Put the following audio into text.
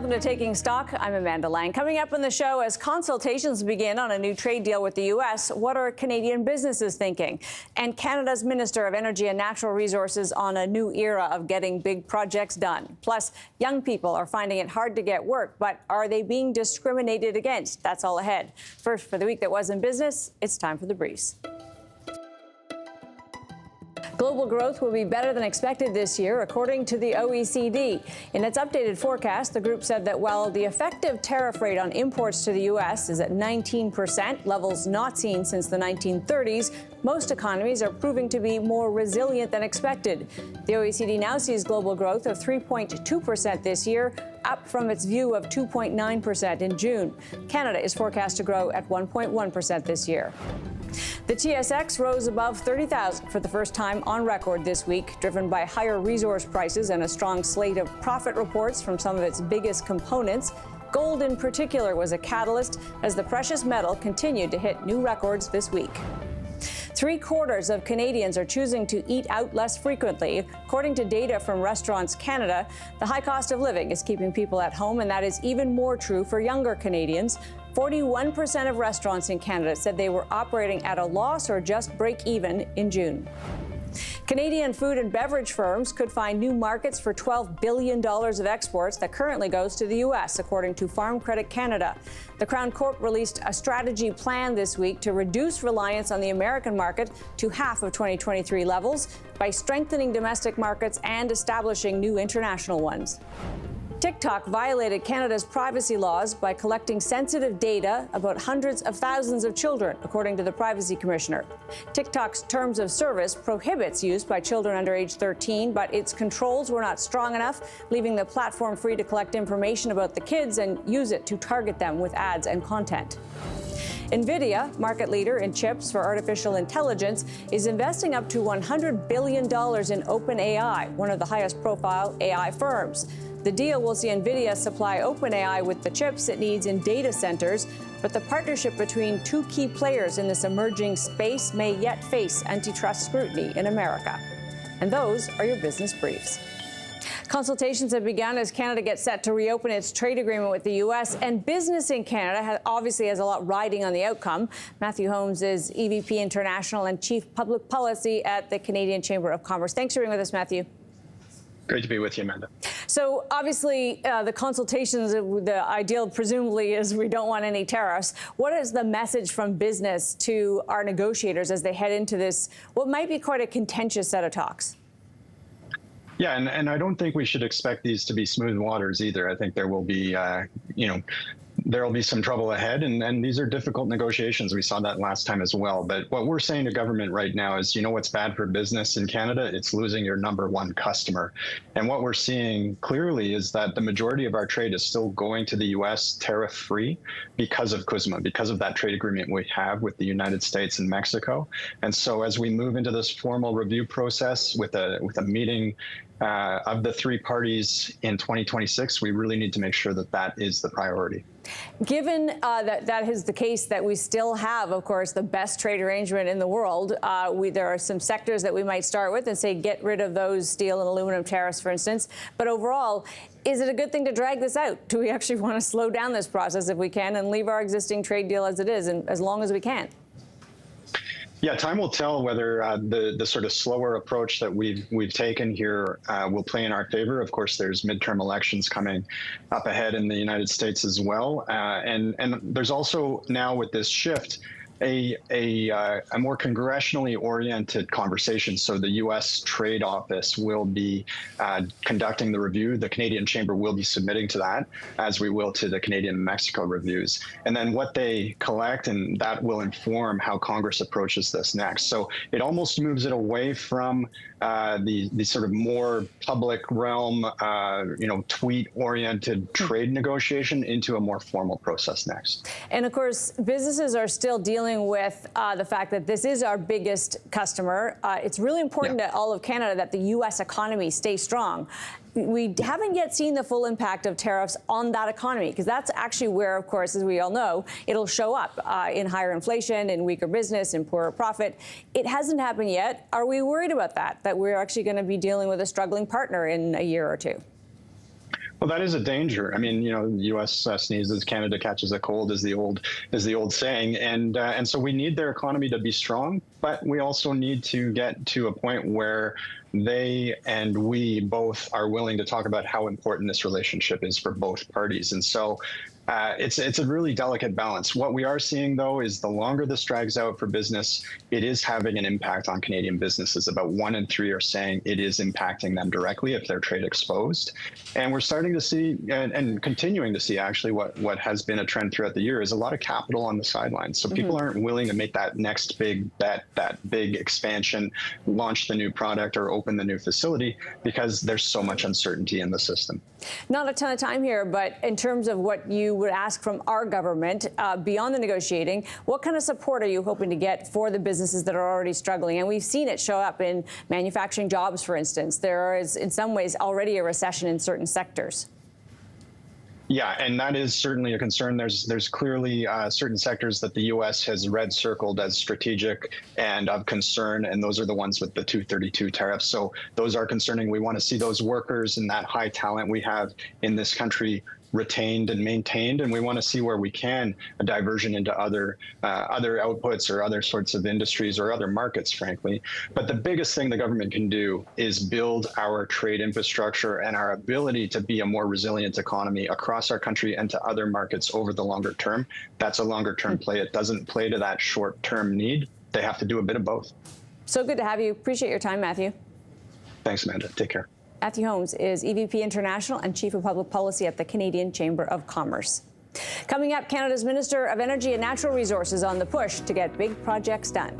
welcome to Taking Stock. I'm Amanda Lang. Coming up on the show, as consultations begin on a new trade deal with the U.S., what are Canadian businesses thinking? And Canada's Minister of Energy and Natural Resources on a new era of getting big projects done. Plus, young people are finding it hard to get work, but are they being discriminated against? That's all ahead. First, for the week that was in business, it's time for the briefs. Global growth will be better than expected this year, according to the OECD. In its updated forecast, the group said that while the effective tariff rate on imports to the U.S. is at 19%, levels not seen since the 1930s, most economies are proving to be more resilient than expected. The OECD now sees global growth of 3.2% this year, up from its view of 2.9% in June. Canada is forecast to grow at 1.1% this year. The TSX rose above 30,000 for the first time on record this week, driven by higher resource prices and a strong slate of profit reports from some of its biggest components. Gold in particular was a catalyst as the precious metal continued to hit new records this week. 3/4 of Canadians are choosing to eat out less frequently. According to data from Restaurants Canada, the high cost of living is keeping people at home, and that is even more true for younger Canadians. 41% of restaurants in Canada said they were operating at a loss or just break even in June. Canadian food and beverage firms could find new markets for $12 billion of exports that currently goes to the U.S., according to Farm Credit Canada. The Crown Corp released a strategy plan this week to reduce reliance on the American market to half of 2023 levels by strengthening domestic markets and establishing new international ones. TikTok violated Canada's privacy laws by collecting sensitive data about hundreds of thousands of children, according to the Privacy Commissioner. TikTok's terms of service prohibits use by children under age 13, but its controls were not strong enough, leaving the platform free to collect information about the kids and use it to target them with ads and content. NVIDIA, market leader in chips for artificial intelligence, is investing up to $100 billion in OpenAI, one of the highest profile AI firms. The deal will see NVIDIA supply OpenAI with the chips it needs in data centers, but the partnership between two key players in this emerging space may yet face antitrust scrutiny in America. And those are your business briefs. Consultations have begun as Canada gets set to reopen its trade agreement with the U.S., and business in Canada obviously has a lot riding on the outcome. Matthew Holmes is EVP International and Chief Public Policy at the Canadian Chamber of Commerce. Thanks for being with us, Matthew. Great to be with you, Amanda. So obviously, the consultations, the ideal presumably is we don't want any tariffs. What is the message from business to our negotiators as they head into this, what might be quite a contentious set of talks? Yeah, and I don't think we should expect these to be smooth waters either. I think there will be, there will be some trouble ahead, and these are difficult negotiations. We saw that last time as well. But what we're saying to government right now is, what's bad for business in Canada? It's losing your number one customer. And what we're seeing clearly is that the majority of our trade is still going to the U.S. tariff-free because of CUSMA, because of that trade agreement we have with the United States and Mexico. And so as we move into this formal review process with a meeting of the three parties in 2026, we really need to make sure that that is the priority. Given that is the case, that we still have, of course, the best trade arrangement in the world, there are some sectors that we might start with and say get rid of those steel and aluminum tariffs, for instance. But overall, is it a good thing to drag this out? Do we actually want to slow down this process if we can and leave our existing trade deal as it is and as long as we can? Yeah, time will tell whether the sort of slower approach that we've taken here will play in our favor. Of course, there's midterm elections coming up ahead in the United States as well, and there's also now with this shift a more congressionally oriented conversation. So the U.S. Trade Office will be conducting the review. The Canadian Chamber will be submitting to that, as we will to the Canadian and Mexico reviews. And then what they collect, and that will inform how Congress approaches this next. So it almost moves it away from the sort of more public realm, tweet-oriented trade negotiation into a more formal process next. And of course, businesses are still dealing with the fact that this is our biggest customer. It's really important to all of Canada that the U.S. economy stay strong. We haven't yet seen the full impact of tariffs on that economy, because that's actually where, of course, as we all know, it'll show up in higher inflation, in weaker business, in poorer profit. It hasn't happened yet. Are we worried about that we're actually going to be dealing with a struggling partner in a year or two? Well, that is a danger. I mean, the U.S. sneezes, Canada catches a cold, is the old saying, and so we need their economy to be strong, but we also need to get to a point where they and we both are willing to talk about how important this relationship is for both parties. And so it's a really delicate balance. What we are seeing, though, is the longer this drags out for business, it is having an impact on Canadian businesses. About 1 in 3 are saying it is impacting them directly if they're trade exposed. And we're starting to see and continuing to see, actually, what has been a trend throughout the year is a lot of capital on the sidelines. So people aren't willing to make that next big bet, that big expansion, launch the new product or open the new facility, because there's so much uncertainty in the system. Not a ton of time here, but in terms of what you would ask from our government beyond the negotiating, what kind of support are you hoping to get for the businesses that are already struggling? And we've seen it show up in manufacturing jobs, for instance. There is, in some ways, already a recession in certain sectors. Yeah, and that is certainly a concern. There's clearly certain sectors that the U.S. has red circled as strategic and of concern, and those are the ones with the 232 tariffs. So those are concerning. We want to see those workers and that high talent we have in this country retained and maintained, and we want to see where we can a diversion into other outputs or other sorts of industries or other markets, frankly. But the biggest thing the government can do is build our trade infrastructure and our ability to be a more resilient economy across our country and to other markets over the longer term. That's a longer term play. It doesn't play to that short term need. They have to do a bit of both. So good to have you. Appreciate your time, Matthew. Thanks, Amanda. Take care. Matthew Holmes is EVP International and Chief of Public Policy at the Canadian Chamber of Commerce. Coming up, Canada's Minister of Energy and Natural Resources on the push to get big projects done.